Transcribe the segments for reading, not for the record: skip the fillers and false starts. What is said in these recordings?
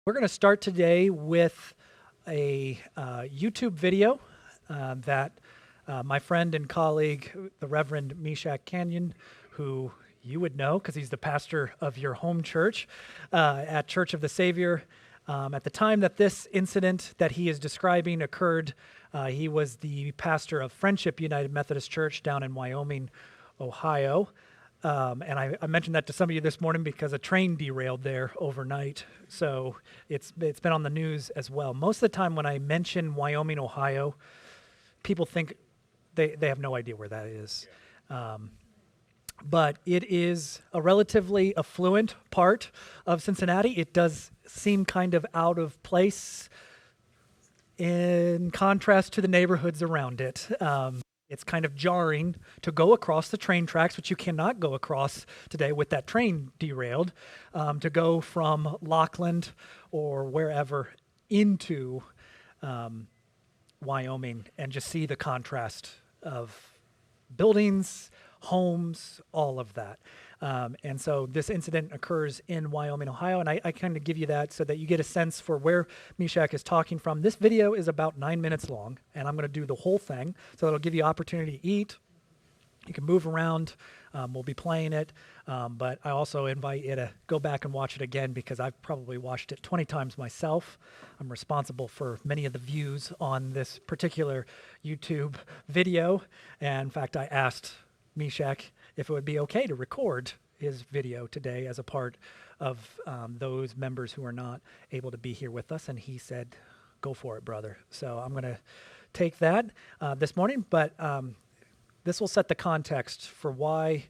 We're going to start today with a YouTube video that my friend and colleague, the Reverend Meshach Canyon, who you would know because he's the pastor of your home church at Church of the Savior. At the time that this incident that he is describing occurred, he was the pastor of Friendship United Methodist Church down in Wyoming, Ohio. And I mentioned that to some of you this morning because a train derailed there overnight. So it's been on the news as well. Most of the time when I mention Wyoming, Ohio, people think they have no idea where that is. But it is a relatively affluent part of Cincinnati. It does seem kind of out of place in contrast to the neighborhoods around it. It's kind of jarring to go across the train tracks, which you cannot go across today with that train derailed, to go from Lockland or wherever into Wyoming and just see the contrast of buildings, homes, all of that. And so this incident occurs in Wyoming, Ohio, and I kind of give you that so that you get a sense for where Meshach is talking from. This video is about 9 minutes long, and I'm going to do the whole thing, so it'll give you opportunity to eat. You can move around. We'll be playing it, but I also invite you to go back and watch it again because I've probably watched it 20 times myself. I'm responsible for many of the views on this particular YouTube video, and in fact, I asked Meshach if it would be okay to record his video today as a part of those members who are not able to be here with us, and he said, go for it, brother. So I'm going to take that this morning, but this will set the context for why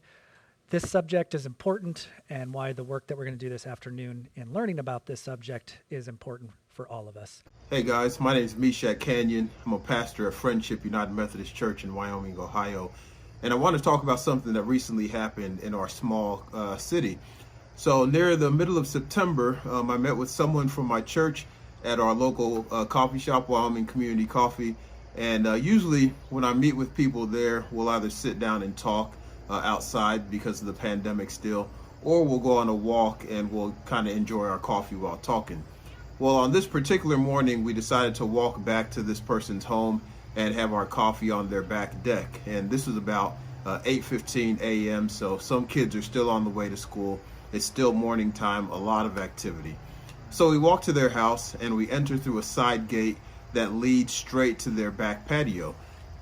this subject is important and why the work that we're going to do this afternoon in learning about this subject is important for all of us. Hey guys, my name is Meshach Canyon. I'm a pastor of Friendship United Methodist Church in Wyoming, Ohio. And I want to talk about something that recently happened in our small city. So near the middle of September, I met with someone from my church at our local coffee shop, Wyoming Community Coffee. And usually when I meet with people there, we'll either sit down and talk outside because of the pandemic still, or we'll go on a walk and we'll kind of enjoy our coffee while talking. Well, on this particular morning, we decided to walk back to this person's home and have our coffee on their back deck. And this was about 8:15 a.m. So some kids are still on the way to school. It's still morning time, a lot of activity. So we walk to their house and we enter through a side gate that leads straight to their back patio.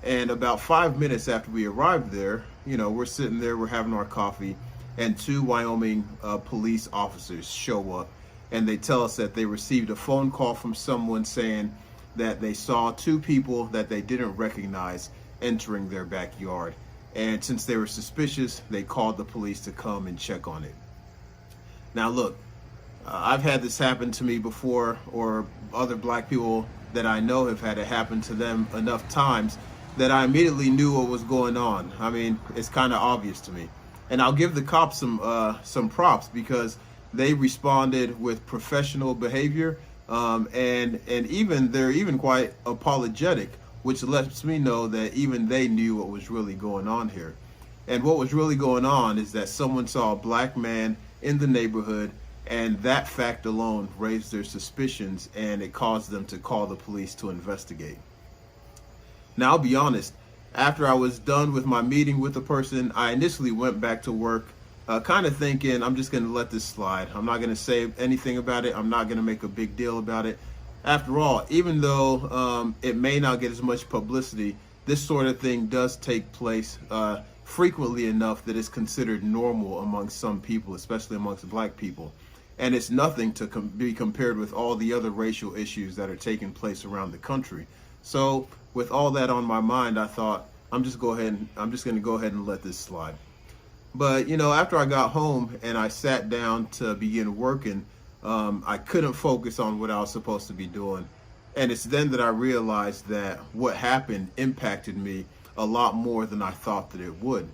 And about 5 minutes after we arrived there, we're sitting there, we're having our coffee, and two Wyoming police officers show up and they tell us that they received a phone call from someone saying that they saw two people that they didn't recognize entering their backyard. And since they were suspicious, they called the police to come and check on it. Now look, I've had this happen to me before, or other black people that I know have had it happen to them enough times that I immediately knew what was going on. I mean, it's kind of obvious to me. And I'll give the cops some props because they responded with professional behavior. And even they're even quite apologetic, which lets me know that even they knew what was really going on here. And what was really going on is that someone saw a black man in the neighborhood, and that fact alone raised their suspicions, and it caused them to call the police to investigate. Now, I'll be honest, after I was done with my meeting with the person, I initially went back to work, kind of thinking I'm just going to let this slide. I'm not going to say anything about it. I'm not going to make a big deal about it. After all, even though it may not get as much publicity, this sort of thing does take place frequently enough that it's considered normal among some people, especially amongst black people. And it's nothing to be compared with all the other racial issues that are taking place around the country. So with all that on my mind, I thought I'm just going to go ahead and let this slide. But after I got home and I sat down to begin working, I couldn't focus on what I was supposed to be doing. And it's then that I realized that what happened impacted me a lot more than I thought that it would.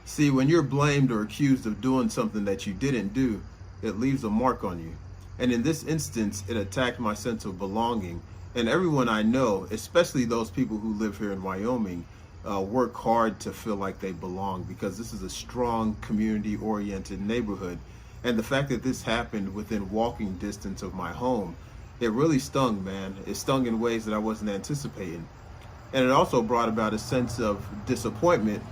See, when you're blamed or accused of doing something that you didn't do, it leaves a mark on you. And in this instance, it attacked my sense of belonging. And everyone I know, especially those people who live here in Wyoming, work hard to feel like they belong because this is a strong community-oriented neighborhood. And the fact that this happened within walking distance of my home, it really stung, man. It stung in ways that I wasn't anticipating. And it also brought about a sense of disappointment,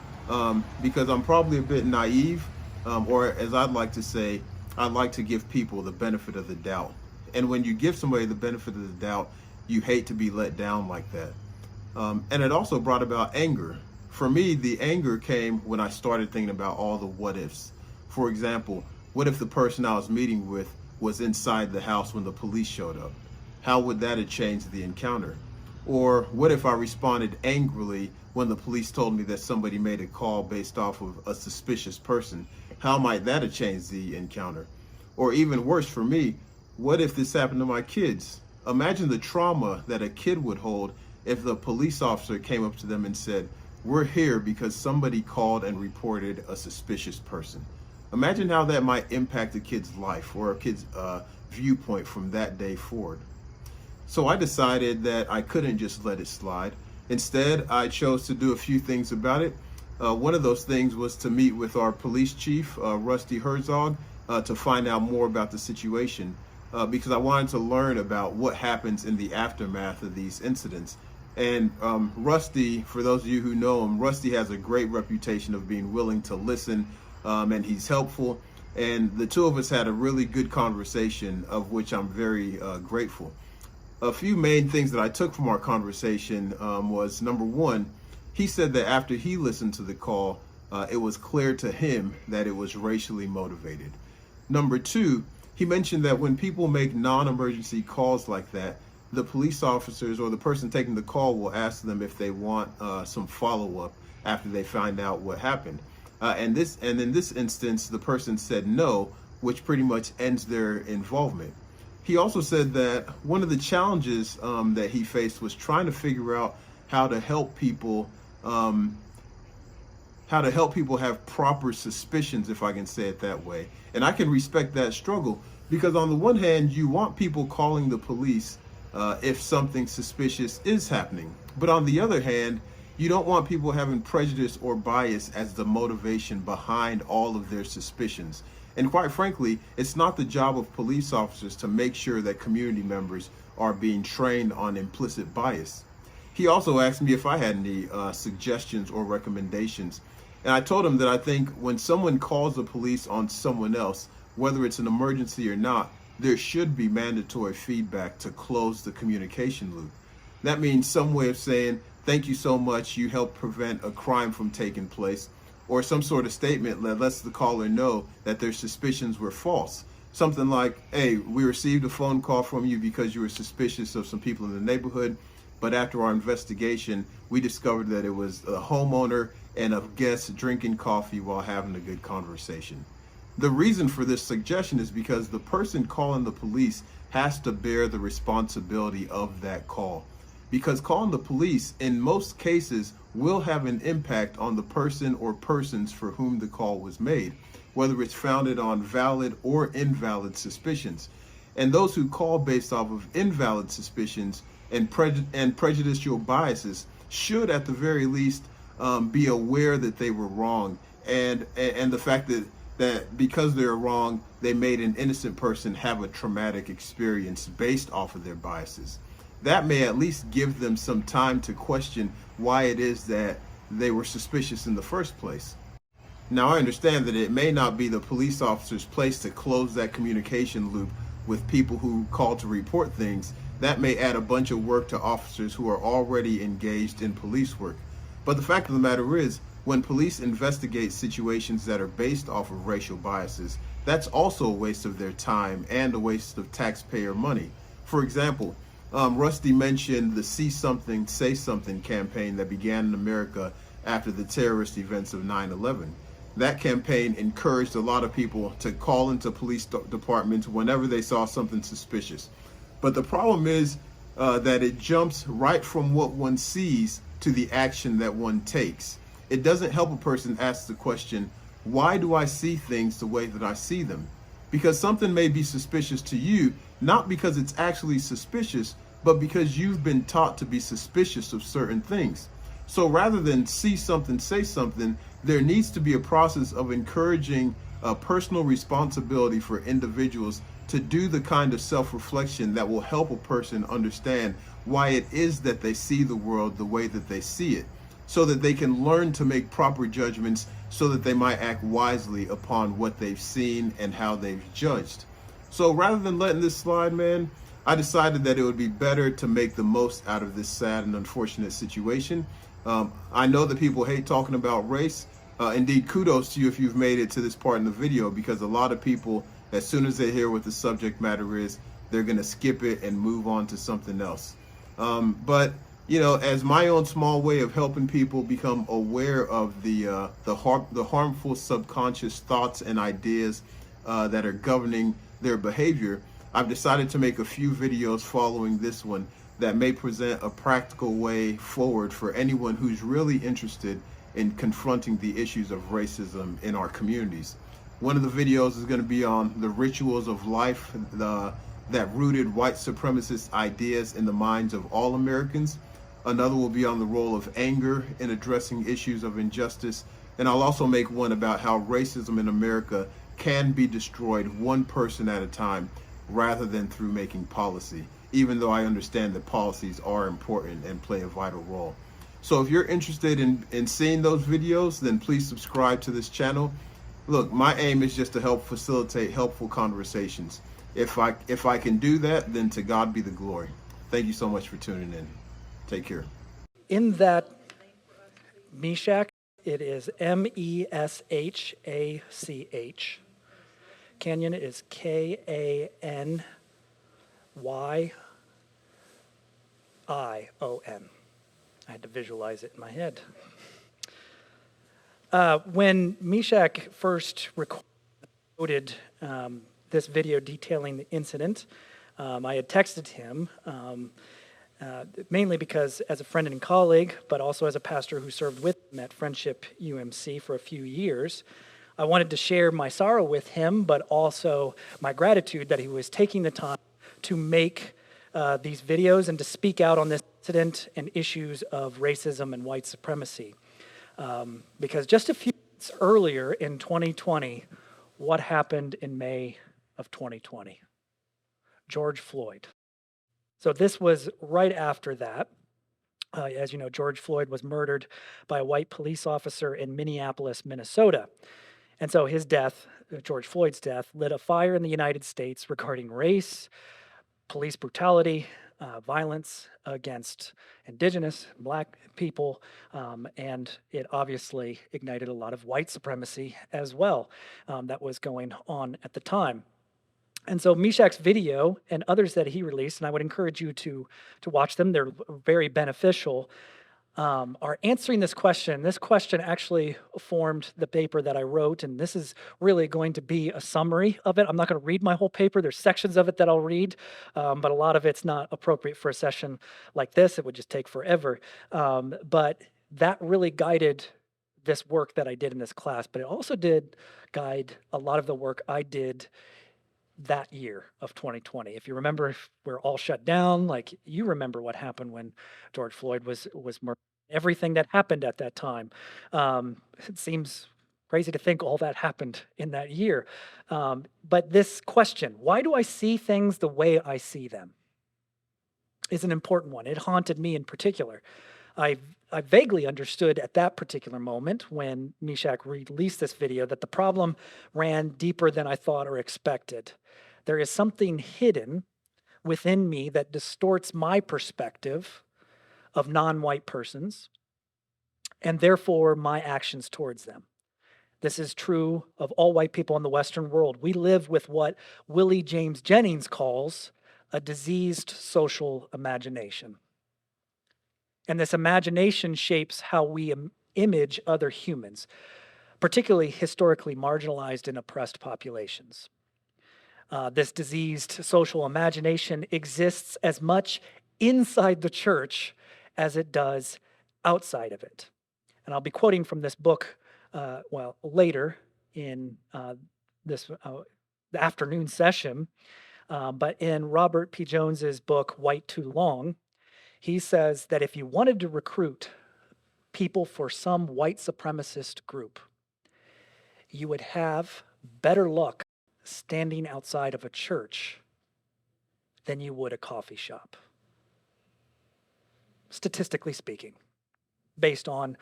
because I'm probably a bit naive, or as I'd like to say, I'd like to give people the benefit of the doubt. And when you give somebody the benefit of the doubt, you hate to be let down like that. And it also brought about anger. For me, the anger came when I started thinking about all the what ifs. For example, what if the person I was meeting with was inside the house when the police showed up? How would that have changed the encounter? Or what if I responded angrily when the police told me that somebody made a call based off of a suspicious person? How might that have changed the encounter? Or even worse for me, what if this happened to my kids? Imagine the trauma that a kid would hold if the police officer came up to them and said, "We're here because somebody called and reported a suspicious person." Imagine how that might impact a kid's life or a kid's viewpoint from that day forward. So I decided that I couldn't just let it slide. Instead, I chose to do a few things about it. One of those things was to meet with our police chief, Rusty Herzog, to find out more about the situation, because I wanted to learn about what happens in the aftermath of these incidents. And Rusty, for those of you who know him, Rusty has a great reputation of being willing to listen, and he's helpful. And the two of us had a really good conversation, of which I'm very grateful. A few main things that I took from our conversation was, number one, he said that after he listened to the call, it was clear to him that it was racially motivated. Number two, he mentioned that when people make non-emergency calls like that, the police officers or the person taking the call will ask them if they want some follow-up after they find out what happened. And in this instance, the person said no, which pretty much ends their involvement. He also said that one of the challenges that he faced was trying to figure out how to help people have proper suspicions, if I can say it that way. And I can respect that struggle, because on the one hand, you want people calling the police if something suspicious is happening. But on the other hand, you don't want people having prejudice or bias as the motivation behind all of their suspicions. And quite frankly, it's not the job of police officers to make sure that community members are being trained on implicit bias. He also asked me if I had any suggestions or recommendations. And I told him that I think when someone calls the police on someone else, whether it's an emergency or not, there should be mandatory feedback to close the communication loop. That means some way of saying, "Thank you so much, you helped prevent a crime from taking place," or some sort of statement that lets the caller know that their suspicions were false. Something like, "Hey, we received a phone call from you because you were suspicious of some people in the neighborhood, but after our investigation, we discovered that it was a homeowner and a guest drinking coffee while having a good conversation." The reason for this suggestion is because the person calling the police has to bear the responsibility of that call. Because calling the police, in most cases, will have an impact on the person or persons for whom the call was made, whether it's founded on valid or invalid suspicions. And those who call based off of invalid suspicions and prejudicial biases should, at the very least, be aware that they were wrong, and the fact that because they're wrong, they made an innocent person have a traumatic experience based off of their biases. That may at least give them some time to question why it is that they were suspicious in the first place. Now, I understand that it may not be the police officer's place to close that communication loop with people who call to report things. That may add a bunch of work to officers who are already engaged in police work. But the fact of the matter is, when police investigate situations that are based off of racial biases, that's also a waste of their time and a waste of taxpayer money. For example, Rusty mentioned the See Something, Say Something campaign that began in America after the terrorist events of 9/11. That campaign encouraged a lot of people to call into police departments whenever they saw something suspicious. But the problem is that it jumps right from what one sees to the action that one takes. It doesn't help a person ask the question, why do I see things the way that I see them? Because something may be suspicious to you, not because it's actually suspicious, but because you've been taught to be suspicious of certain things. So rather than see something, say something, there needs to be a process of encouraging a personal responsibility for individuals to do the kind of self-reflection that will help a person understand why it is that they see the world the way that they see it, so that they can learn to make proper judgments, so that they might act wisely upon what they've seen and how they've judged. So rather than letting this slide, man, I decided that it would be better to make the most out of this sad and unfortunate situation. I know that people hate talking about race. Indeed, kudos to you if you've made it to this part in the video, because a lot of people, as soon as they hear what the subject matter is, they're going to skip it and move on to something else. But you know, as my own small way of helping people become aware of the harmful subconscious thoughts and ideas that are governing their behavior, I've decided to make a few videos following this one that may present a practical way forward for anyone who's really interested in confronting the issues of racism in our communities. One of the videos is going to be on the rituals of life that rooted white supremacist ideas in the minds of all Americans. Another will be on the role of anger in addressing issues of injustice. And I'll also make one about how racism in America can be destroyed one person at a time rather than through making policy, even though I understand that policies are important and play a vital role. So if you're interested in seeing those videos, then please subscribe to this channel. Look, my aim is just to help facilitate helpful conversations. If I can do that, then to God be the glory. Thank you so much for tuning in. Take care. In that Meshach, it is Meshach. Canyon is Kanyyion. I had to visualize it in my head. When Meshach first recorded this video detailing the incident, I had texted him, mainly because as a friend and colleague, but also as a pastor who served with him at Friendship UMC for a few years, I wanted to share my sorrow with him, but also my gratitude that he was taking the time to make these videos and to speak out on this incident and issues of racism and white supremacy. Because just a few months earlier in 2020, what happened in May of 2020? George Floyd. So this was right after that. As you know, George Floyd was murdered by a white police officer in Minneapolis, Minnesota. And so his death, George Floyd's death, lit a fire in the United States regarding race, police brutality, violence against indigenous, black people, and it obviously ignited a lot of white supremacy as well that was going on at the time. And so Meshach's video and others that he released, and I would encourage you to watch them, they're very beneficial, are answering this question. This question actually formed the paper that I wrote, and this is really going to be a summary of it. I'm not going to read my whole paper. There's sections of it that I'll read, but a lot of it's not appropriate for a session like this. It would just take forever. But that really guided this work that I did in this class, but it also did guide a lot of the work I did that year of 2020. If you remember, if we're all shut down, like you remember what happened when George Floyd was murdered, everything that happened at that time. It seems crazy to think all that happened in that year. But this question, why do I see things the way I see them, is an important one. It haunted me in particular. I vaguely understood at that particular moment when Meshach released this video that the problem ran deeper than I thought or expected. There is something hidden within me that distorts my perspective of non-white persons and therefore my actions towards them. This is true of all white people in the Western world. We live with what Willie James Jennings calls a diseased social imagination. And this imagination shapes how we image other humans, particularly historically marginalized and oppressed populations. This diseased social imagination exists as much inside the church as it does outside of it. And I'll be quoting from this book, later in this the afternoon session, but in Robert P. Jones's book, White Too Long, he says that if you wanted to recruit people for some white supremacist group, you would have better luck standing outside of a church than you would a coffee shop, statistically speaking, based on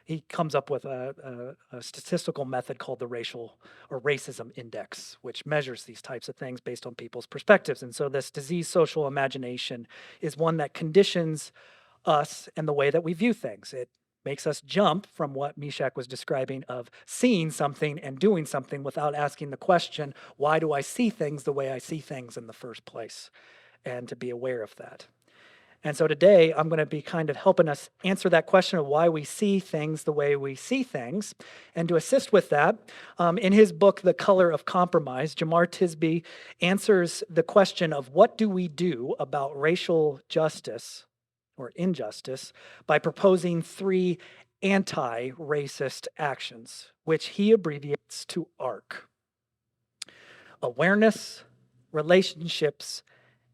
he comes up with a statistical method called the racial or racism index, which measures these types of things based on people's perspectives. And so this disease social imagination is one that conditions us and the way that we view things. It makes us jump from what Meshach was describing of seeing something and doing something without asking the question, why do I see things the way I see things in the first place? And to be aware of that. And so today I'm going to be kind of helping us answer that question of why we see things the way we see things. And to assist with that, in his book, The Color of Compromise, Jamar Tisby answers the question of what do we do about racial justice or injustice by proposing 3 anti-racist actions, which he abbreviates to ARC: awareness, relationships,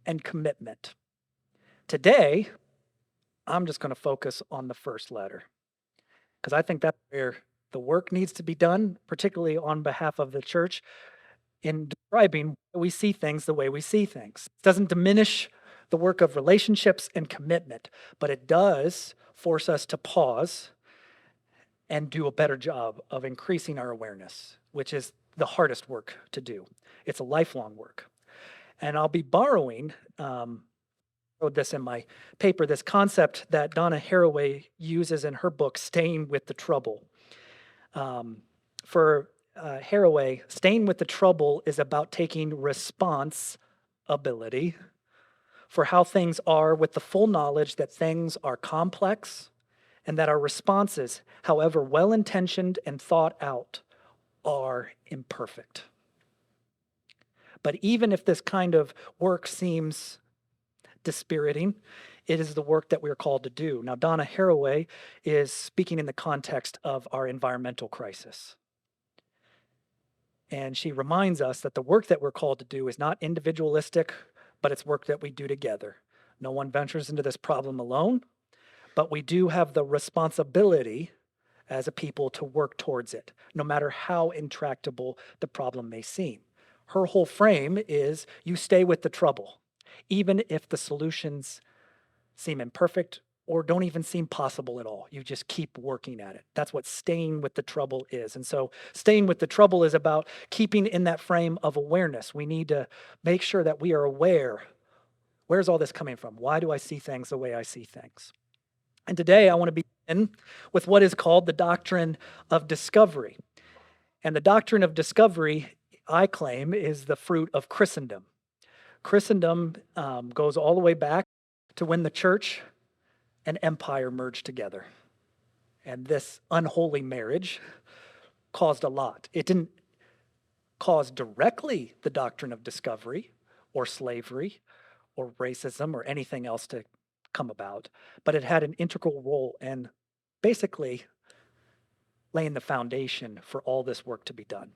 and commitment. Today, I'm just going to focus on the first letter because I think that's where the work needs to be done, particularly on behalf of the church, in describing why we see things the way we see things. It doesn't diminish the work of relationships and commitment, but it does force us to pause and do a better job of increasing our awareness, which is the hardest work to do. It's a lifelong work. And I'll be borrowing wrote this in my paper, this concept that Donna Haraway uses in her book, Staying with the Trouble. For Haraway, staying with the trouble is about taking responsibility for how things are with the full knowledge that things are complex and that our responses, however well-intentioned and thought out, are imperfect. But even if this kind of work seems dispiriting, it is the work that we're called to do. Now, Donna Haraway is speaking in the context of our environmental crisis. And she reminds us that the work that we're called to do is not individualistic, but it's work that we do together. No one ventures into this problem alone, but we do have the responsibility as a people to work towards it, no matter how intractable the problem may seem. Her whole frame is you stay with the trouble, even if the solutions seem imperfect or don't even seem possible at all. You just keep working at it. That's what staying with the trouble is. And so staying with the trouble is about keeping in that frame of awareness. We need to make sure that we are aware. Where's all this coming from? Why do I see things the way I see things? And today I want to begin with what is called the doctrine of discovery. And the doctrine of discovery, I claim, is the fruit of Christendom. Christendom goes all the way back to when the church and empire merged together. And this unholy marriage caused a lot. It didn't cause directly the doctrine of discovery or slavery or racism or anything else to come about, but it had an integral role in basically laying the foundation for all this work to be done.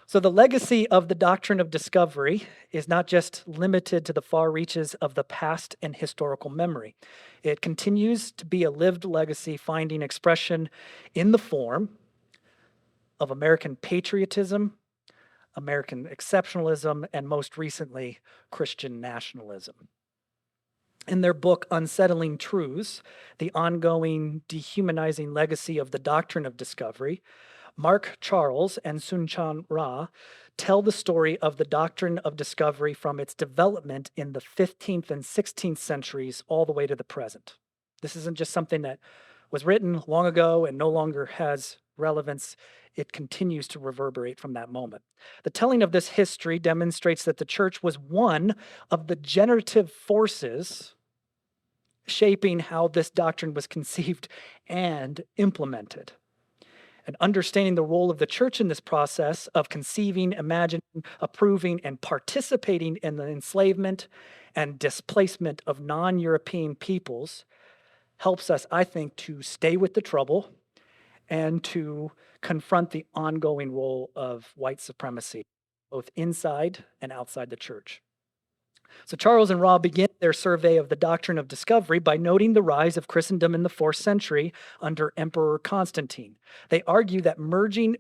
So the legacy of the doctrine of discovery is not just limited to the far reaches of the past and historical memory. It continues to be a lived legacy, finding expression in the form of American patriotism, American exceptionalism, and most recently, Christian nationalism. In their book, Unsettling Truths, the ongoing dehumanizing legacy of the doctrine of discovery, Mark Charles and Sunchan Ra tell the story of the doctrine of discovery from its development in the 15th and 16th centuries all the way to the present. This isn't just something that was written long ago and no longer has relevance. It continues to reverberate from that moment. The telling of this history demonstrates that the church was one of the generative forces shaping how this doctrine was conceived and implemented. And understanding the role of the church in this process of conceiving, imagining, approving, and participating in the enslavement and displacement of non-European peoples helps us, I think, to stay with the trouble and to confront the ongoing role of white supremacy, both inside and outside the church. So Charles and Ra begin their survey of the doctrine of discovery by noting the rise of Christendom in the 4th century under Emperor Constantine. They argue that merging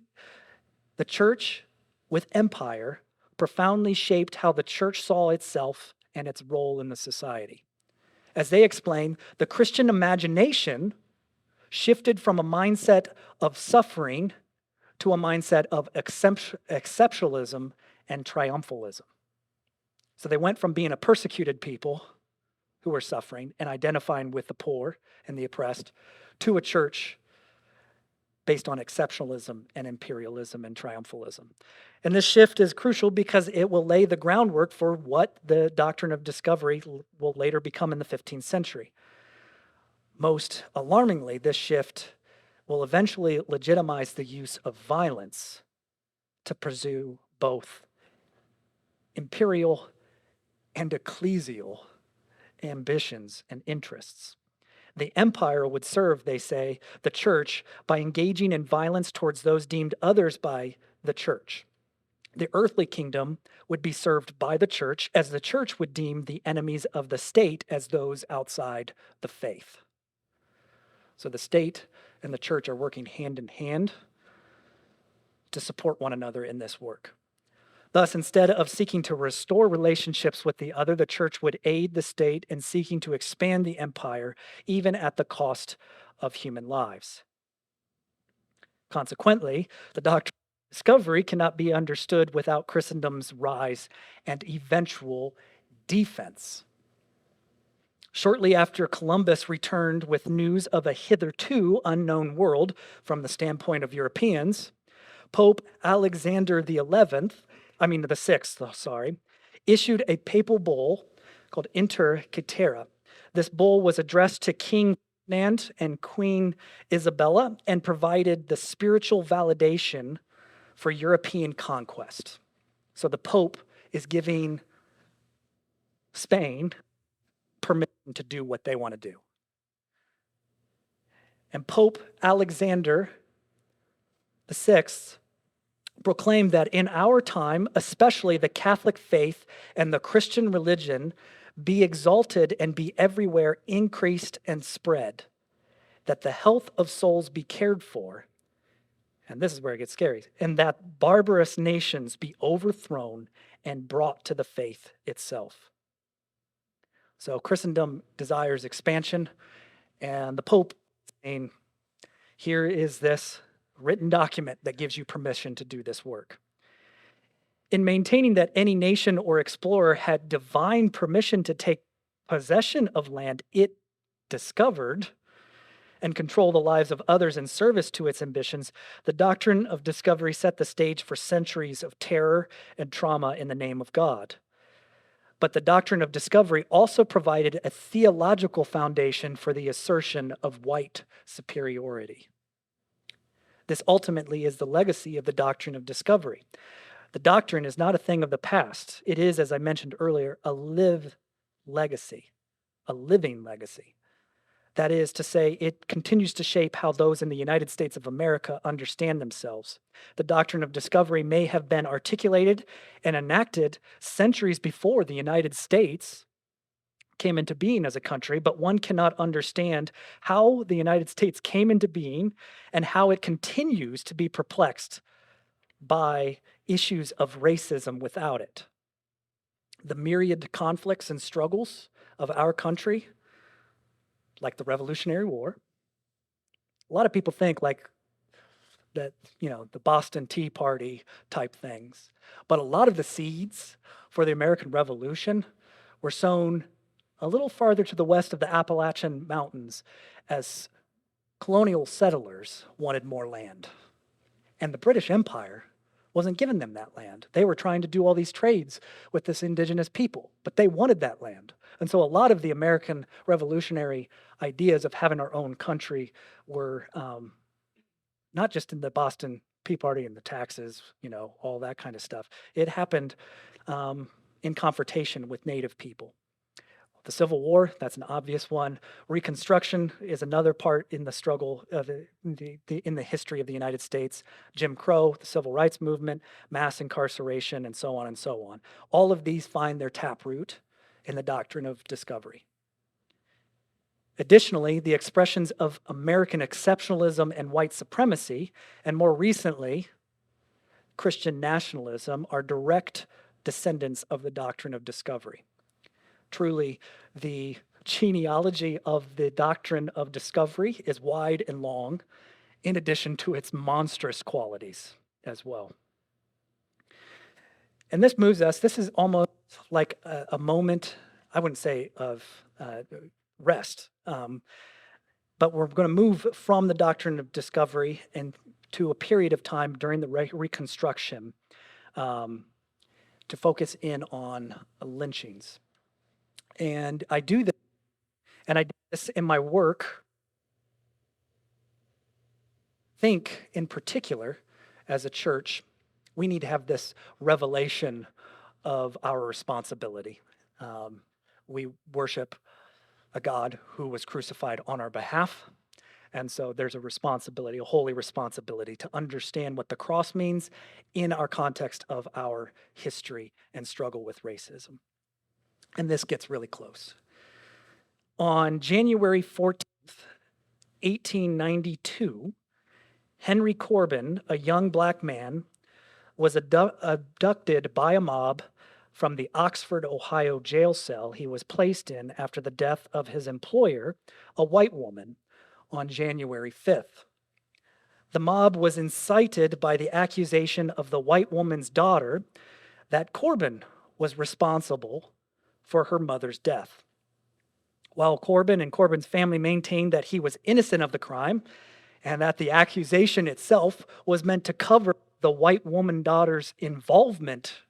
the church with empire profoundly shaped how the church saw itself and its role in the society. As they explain, the Christian imagination shifted from a mindset of suffering to a mindset of exceptionalism and triumphalism. So they went from being a persecuted people who were suffering and identifying with the poor and the oppressed to a church based on exceptionalism and imperialism and triumphalism. And this shift is crucial because it will lay the groundwork for what the doctrine of discovery will later become in the 15th century. Most alarmingly, this shift will eventually legitimize the use of violence to pursue both imperial and ecclesial ambitions and interests. The empire would serve, they say, the church by engaging in violence towards those deemed others by the church. The earthly kingdom would be served by the church, as the church would deem the enemies of the state as those outside the faith. So the state and the church are working hand in hand to support one another in this work. Thus, instead of seeking to restore relationships with the other, the church would aid the state in seeking to expand the empire, even at the cost of human lives. Consequently, the doctrine of discovery cannot be understood without Christendom's rise and eventual defense. Shortly after Columbus returned with news of a hitherto unknown world from the standpoint of Europeans, Pope Alexander the Sixth, issued a papal bull called Inter Caetera. This bull was addressed to King Ferdinand and Queen Isabella and provided the spiritual validation for European conquest. So the Pope is giving Spain permission to do what they want to do. And Pope Alexander VI proclaimed that in our time, especially the Catholic faith and the Christian religion, be exalted and be everywhere increased and spread, that the health of souls be cared for, and this is where it gets scary, and that barbarous nations be overthrown and brought to the faith itself. So Christendom desires expansion, and the Pope is saying, here is this written document that gives you permission to do this work. In maintaining that any nation or explorer had divine permission to take possession of land it discovered and control the lives of others in service to its ambitions, the doctrine of discovery set the stage for centuries of terror and trauma in the name of God. But the doctrine of discovery also provided a theological foundation for the assertion of white superiority. This ultimately is the legacy of the doctrine of discovery. The doctrine is not a thing of the past. It is, as I mentioned earlier, a living legacy. That is to say, it continues to shape how those in the United States of America understand themselves. The doctrine of discovery may have been articulated and enacted centuries before the United States came into being as a country, but one cannot understand how the United States came into being and how it continues to be perplexed by issues of racism without it. The myriad conflicts and struggles of our country, like the Revolutionary War, a lot of people think like that, the Boston Tea Party type things. But a lot of the seeds for the American Revolution were sown a little farther to the west of the Appalachian Mountains as colonial settlers wanted more land. And the British Empire wasn't giving them that land. They were trying to do all these trades with this indigenous people, but they wanted that land. And so a lot of the American revolutionary ideas of having our own country were not just in the Boston Tea Party and the taxes, all that kind of stuff. It happened in confrontation with Native people. The Civil War, that's an obvious one. Reconstruction is another part in the struggle of in the history of the United States. Jim Crow, the Civil Rights Movement, mass incarceration, and so on and so on. All of these find their taproot in the doctrine of discovery. Additionally, the expressions of American exceptionalism and white supremacy, and more recently, Christian nationalism are direct descendants of the doctrine of discovery. Truly, the genealogy of the doctrine of discovery is wide and long, in addition to its monstrous qualities as well. And this moves us, this is almost like a moment, I wouldn't say of rest, but we're going to move from the doctrine of discovery and to a period of time during the Reconstruction um, to focus in on lynchings. And I do this, and I do this in my work. Think in particular, as a church, we need to have this revelation of our responsibility. We worship a God who was crucified on our behalf. And so there's a responsibility, a holy responsibility to understand what the cross means in our context of our history and struggle with racism. And this gets really close. On January 14th, 1892, Henry Corbin, a young black man, was abducted by a mob from the Oxford, Ohio jail cell he was placed in after the death of his employer, a white woman, on January 5th. The mob was incited by the accusation of the white woman's daughter that Corbin was responsible for her mother's death. While Corbin and Corbin's family maintained that he was innocent of the crime and that the accusation itself was meant to cover the white woman daughter's involvement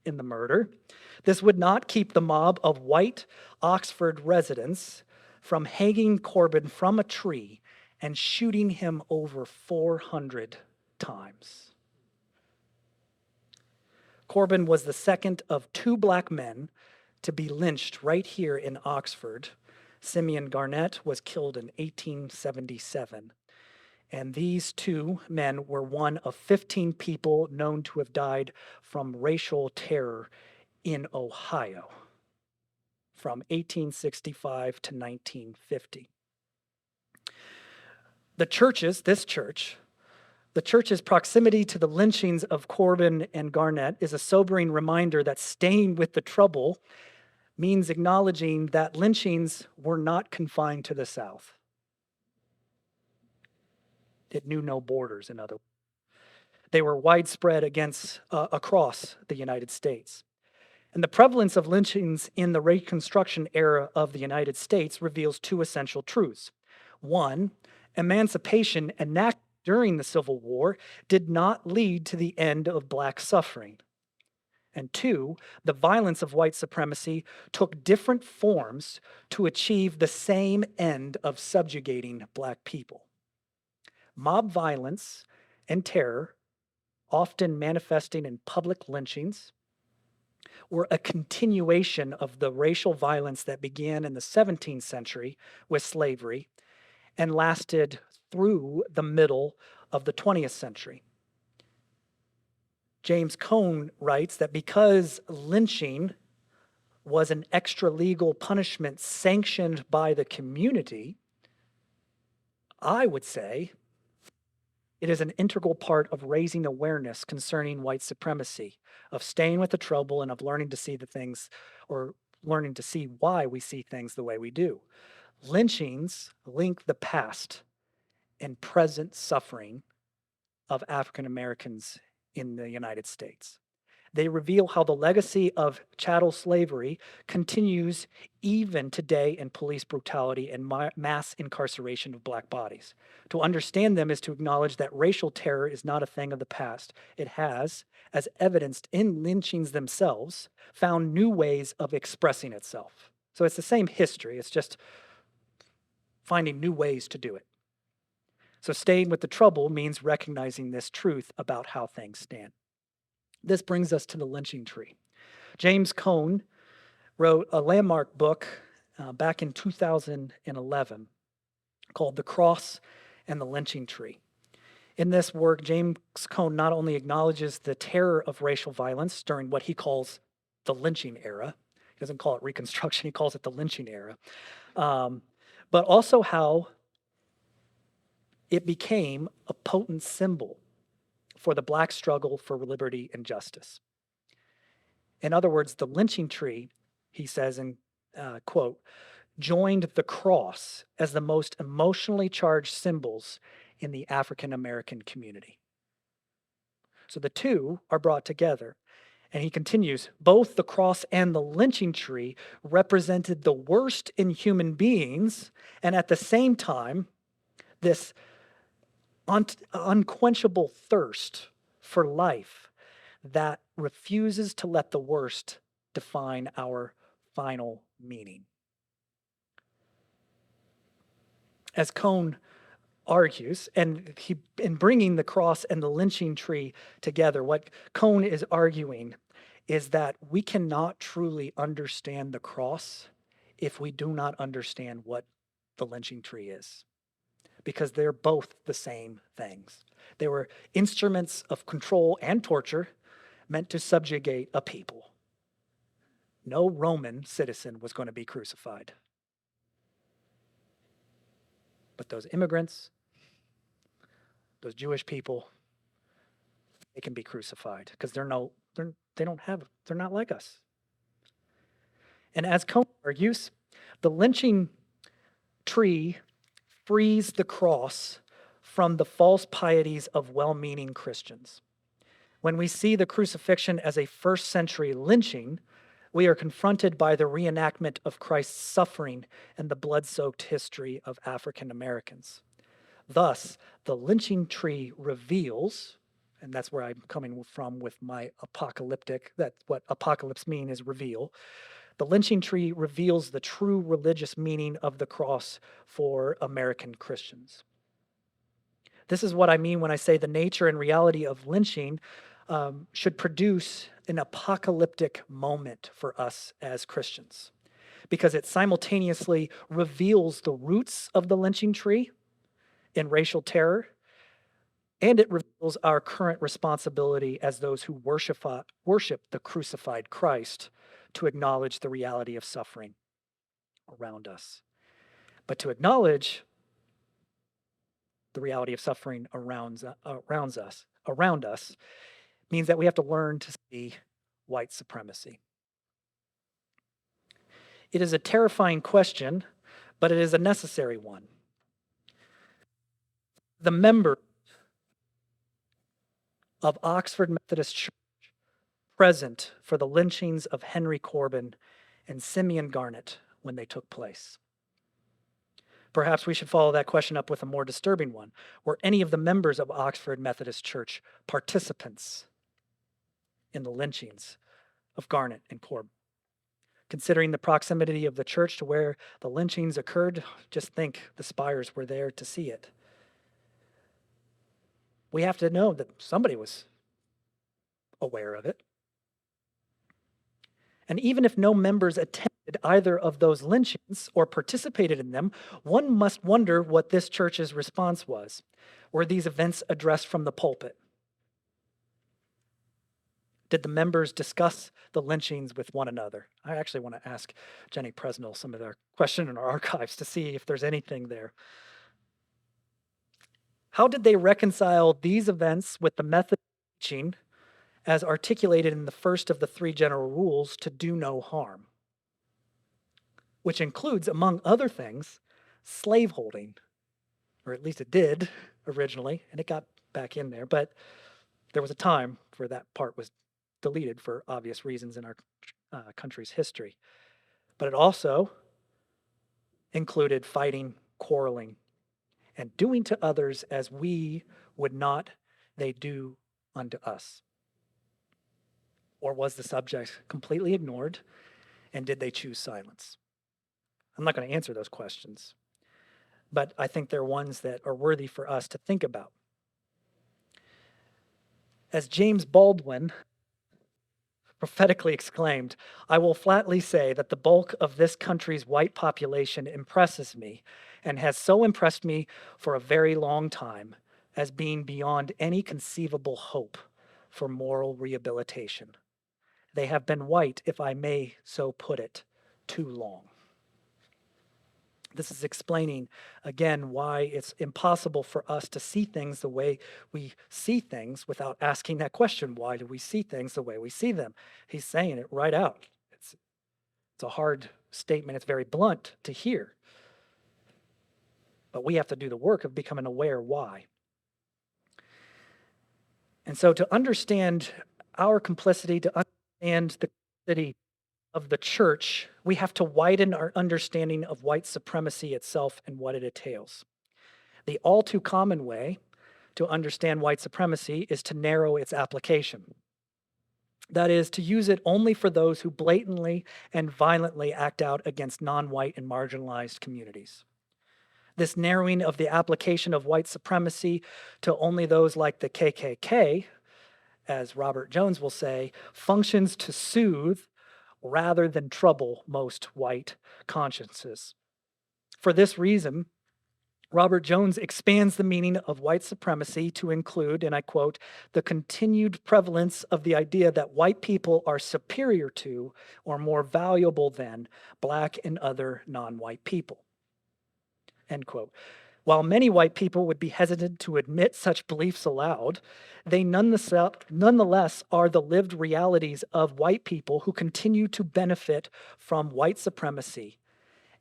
in the murder, this would not keep the mob of white Oxford residents from hanging Corbin from a tree and shooting him over 400 times. Corbin was the second of two black men to be lynched right here in Oxford. Simeon Garnett was killed in 1877. And these two men were one of 15 people known to have died from racial terror in Ohio from 1865 to 1950. The church's proximity to the lynchings of Corbin and Garnett is a sobering reminder that staying with the trouble means acknowledging that lynchings were not confined to the South. It knew no borders, in other words. They were widespread across the United States. And the prevalence of lynchings in the Reconstruction era of the United States reveals two essential truths. One, emancipation enacted during the Civil War did not lead to the end of black suffering. And two, the violence of white supremacy took different forms to achieve the same end of subjugating black people. Mob violence and terror, often manifesting in public lynchings, were a continuation of the racial violence that began in the 17th century with slavery and lasted through the middle of the 20th century. James Cone writes that because lynching was an extra-legal punishment sanctioned by the community, I would say it is an integral part of raising awareness concerning white supremacy, of staying with the trouble and of learning to see the things, or learning to see why we see things the way we do. Lynchings link the past and present suffering of African Americans in the United States. They reveal how the legacy of chattel slavery continues even today in police brutality and mass incarceration of black bodies. To understand them is to acknowledge that racial terror is not a thing of the past. It has, as evidenced in lynchings themselves, found new ways of expressing itself. So it's the same history, it's just finding new ways to do it. So staying with the trouble means recognizing this truth about how things stand. This brings us to the lynching tree. James Cone wrote a landmark book back in 2011 called The Cross and the Lynching Tree. In this work, James Cone not only acknowledges the terror of racial violence during what he calls the lynching era, he doesn't call it Reconstruction, he calls it the lynching era, but also how it became a potent symbol for the black struggle for liberty and justice. In other words, the lynching tree, he says in quote, joined the cross as the most emotionally charged symbols in the African American community. So the two are brought together. And he continues, both the cross and the lynching tree represented the worst in human beings, and at the same time, this unquenchable thirst for life that refuses to let the worst define our final meaning. As Cone argues, and he, in bringing the cross and the lynching tree together, what Cone is arguing is that we cannot truly understand the cross if we do not understand what the lynching tree is, because they're both the same things. They were instruments of control and torture meant to subjugate a people. No Roman citizen was going to be crucified. But those immigrants, those Jewish people, they can be crucified because they're not like us. And as Cone argues, the lynching tree frees the cross from the false pieties of well-meaning Christians. When we see the crucifixion as a first century lynching, we are confronted by the reenactment of Christ's suffering and the blood-soaked history of African Americans. Thus, the lynching tree reveals, and that's where I'm coming from with my apocalyptic, that's what apocalypse mean is reveal. The lynching tree reveals the true religious meaning of the cross for American Christians. This is what I mean when I say the nature and reality of lynching should produce an apocalyptic moment for us as Christians, because it simultaneously reveals the roots of the lynching tree in racial terror, and it reveals our current responsibility as those who worship the crucified Christ to acknowledge the reality of suffering around us. But to acknowledge the reality of suffering around us means that we have to learn to see white supremacy. It is a terrifying question, but it is a necessary one. The members of Oxford Methodist Church present for the lynchings of Henry Corbin and Simeon Garnett when they took place. Perhaps we should follow that question up with a more disturbing one. Were any of the members of Oxford Methodist Church participants in the lynchings of Garnett and Corbin? Considering the proximity of the church to where the lynchings occurred, just think the spires were there to see it. We have to know that somebody was aware of it. And even if no members attended either of those lynchings or participated in them, one must wonder what this church's response was. Were these events addressed from the pulpit? Did the members discuss the lynchings with one another? I actually want to ask Jenny Presnell some of their questions in our archives to see if there's anything there. How did they reconcile these events with the method of teaching as articulated in the first of the 3 general rules to do no harm, which includes, among other things, slaveholding, or at least it did originally, and it got back in there, but there was a time where that part was deleted for obvious reasons in our country's history. But it also included fighting, quarreling, and doing to others as we would not they do unto us. Or was the subject completely ignored, and did they choose silence? I'm not going to answer those questions, but I think they're ones that are worthy for us to think about. As James Baldwin prophetically exclaimed, I will flatly say that the bulk of this country's white population impresses me and has so impressed me for a very long time as being beyond any conceivable hope for moral rehabilitation. They have been white, if I may so put it, too long. This is explaining, again, why it's impossible for us to see things the way we see things without asking that question. Why do we see things the way we see them? He's saying it right out. It's a hard statement. It's very blunt to hear. But we have to do the work of becoming aware why. And so to understand our complicity, to understand the complicity of the church, we have to widen our understanding of white supremacy itself and what it entails. The all too common way to understand white supremacy is to narrow its application. That is, to use it only for those who blatantly and violently act out against non white and marginalized communities. This narrowing of the application of white supremacy to only those like the KKK, as Robert Jones will say, functions to soothe rather than trouble most white consciences. For this reason, Robert Jones expands the meaning of white supremacy to include, and I quote, the continued prevalence of the idea that white people are superior to or more valuable than Black and other non white people. End quote. While many white people would be hesitant to admit such beliefs aloud, they nonetheless are the lived realities of white people who continue to benefit from white supremacy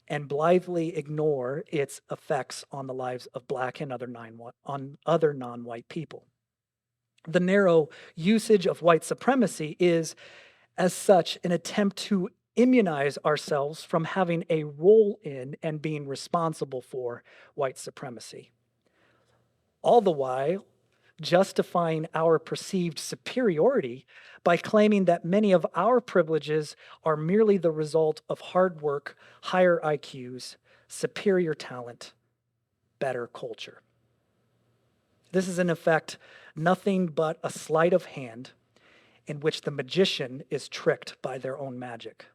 and blithely ignore its effects on the lives of Black and other non-white people. The narrow usage of white supremacy is, as such, an attempt to immunize ourselves from having a role in and being responsible for white supremacy. All the while, justifying our perceived superiority by claiming that many of our privileges are merely the result of hard work, higher IQs, superior talent, better culture. This is, in effect, nothing but a sleight of hand in which the magician is tricked by their own magic.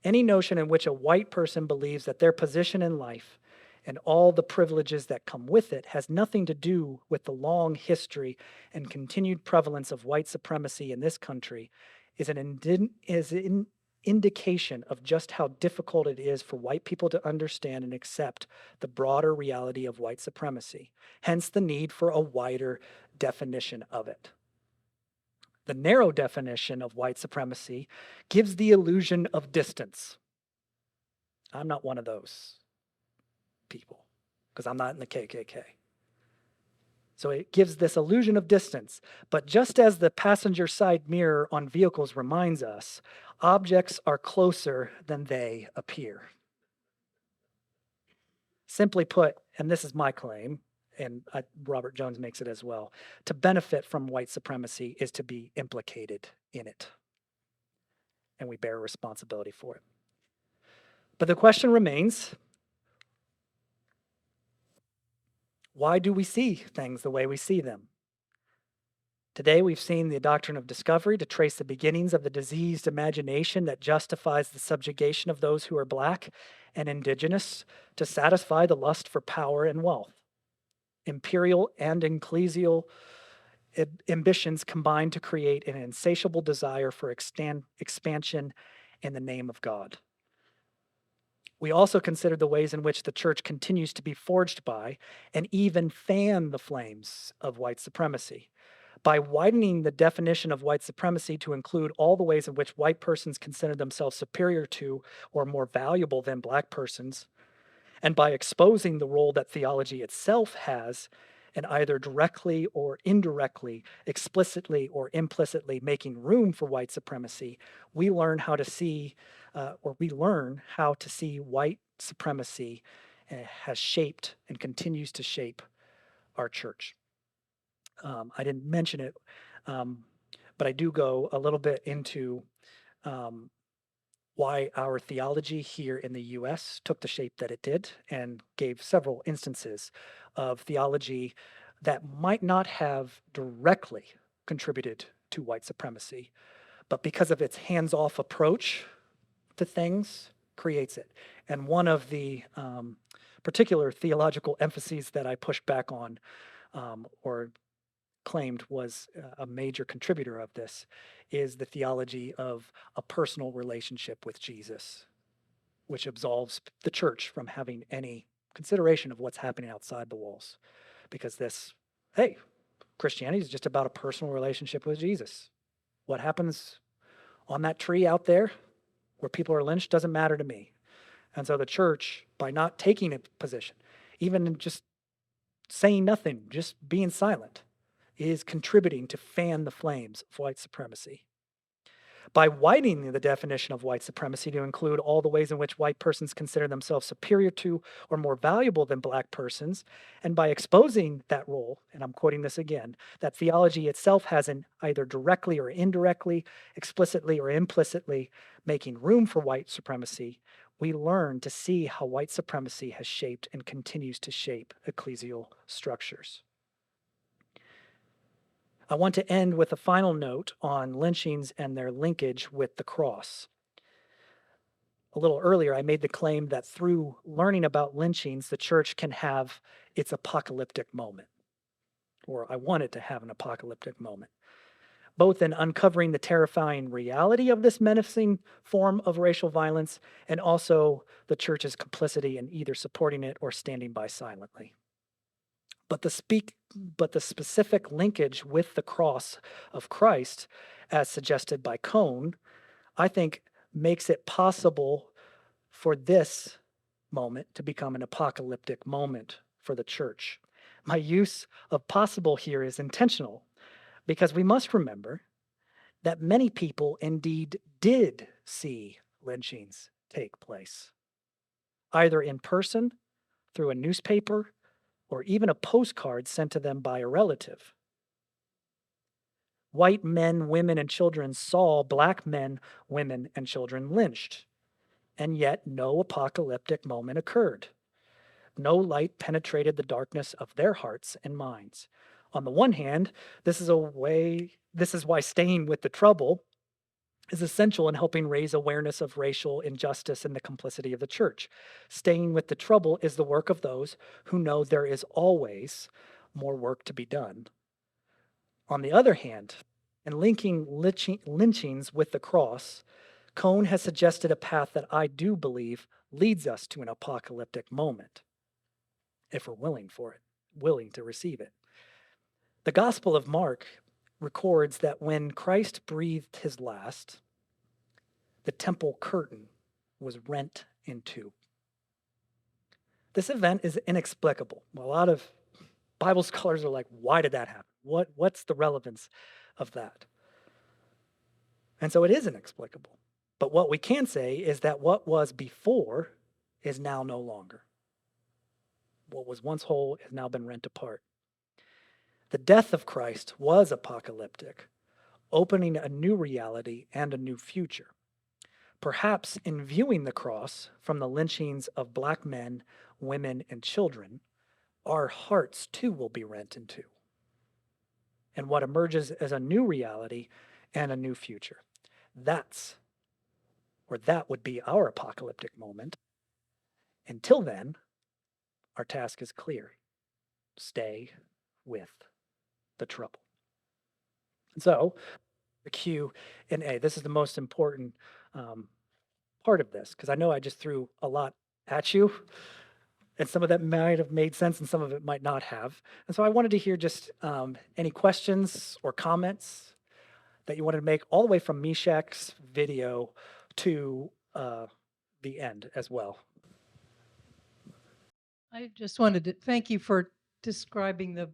Any notion in which a white person believes that their position in life and all the privileges that come with it has nothing to do with the long history and continued prevalence of white supremacy in this country is an indication of just how difficult it is for white people to understand and accept the broader reality of white supremacy, hence the need for a wider definition of it. The narrow definition of white supremacy gives the illusion of distance. I'm not one of those people because I'm not in the KKK. So it gives this illusion of distance. But just as the passenger side mirror on vehicles reminds us, objects are closer than they appear. Simply put, and this is my claim, and Robert Jones makes it as well, to benefit from white supremacy is to be implicated in it. And we bear responsibility for it. But the question remains, why do we see things the way we see them? Today, we've seen the doctrine of discovery to trace the beginnings of the diseased imagination that justifies the subjugation of those who are Black and indigenous to satisfy the lust for power and wealth. Imperial and ecclesial ambitions combine to create an insatiable desire for expansion in the name of God. We also considered the ways in which the church continues to be forged by and even fan the flames of white supremacy. By widening the definition of white supremacy to include all the ways in which white persons consider themselves superior to or more valuable than Black persons, and by exposing the role that theology itself has in either directly or indirectly, explicitly or implicitly making room for white supremacy, we learn how to see white supremacy has shaped and continues to shape our church. I didn't mention it, but I do go a little bit into why our theology here in the US took the shape that it did and gave several instances of theology that might not have directly contributed to white supremacy, but because of its hands-off approach to things, creates it. And one of the particular theological emphases that I pushed back on or claimed was a major contributor of this is the theology of a personal relationship with Jesus. which absolves the church from having any consideration of what's happening outside the walls. Because this, hey, Christianity is just about a personal relationship with Jesus. What happens on that tree out there where people are lynched doesn't matter to me. And so the church, by not taking a position, even just saying nothing, just being silent, is contributing to fan the flames of white supremacy. By widening the definition of white supremacy to include all the ways in which white persons consider themselves superior to or more valuable than black persons, and by exposing that role, and I'm quoting this again, that theology itself has in either directly or indirectly, explicitly or implicitly making room for white supremacy, we learn to see how white supremacy has shaped and continues to shape ecclesial structures. I want to end with a final note on lynchings and their linkage with the cross. A little earlier, I made the claim that through learning about lynchings, the church can have its apocalyptic moment, or I want it to have an apocalyptic moment, both in uncovering the terrifying reality of this menacing form of racial violence and also the church's complicity in either supporting it or standing by silently. But the specific linkage with the cross of Christ, as suggested by Cone, I think makes it possible for this moment to become an apocalyptic moment for the church. My use of possible here is intentional because we must remember that many people indeed did see lynchings take place, either in person, through a newspaper, or even a postcard sent to them by a relative. White men, women, and children saw black men, women, and children lynched, and yet no apocalyptic moment occurred. No light penetrated the darkness of their hearts and minds. On the one hand, this is why staying with the trouble is essential in helping raise awareness of racial injustice and the complicity of the church. Staying with the trouble is the work of those who know there is always more work to be done. On the other hand, in linking lynchings with the cross, Cone has suggested a path that I do believe leads us to an apocalyptic moment, if we're willing to receive it. The Gospel of Mark records that when Christ breathed his last, the temple curtain was rent in two. This event is inexplicable. A lot of Bible scholars are like, why did that happen? What's the relevance of that? And so it is inexplicable. But what we can say is that what was before is now no longer. What was once whole has now been rent apart. The death of Christ was apocalyptic, opening a new reality and a new future. Perhaps in viewing the cross from the lynchings of black men, women, and children, our hearts too will be rent in two. And what emerges as a new reality and a new future. That would be our apocalyptic moment. Until then, our task is clear. Stay with the trouble. And so, the Q and A, this is the most important part of this, because I know I just threw a lot at you, and some of that might have made sense and some of it might not have. And so I wanted to hear just any questions or comments that you wanted to make all the way from Meshach's video to the end as well. I just wanted to thank you for describing the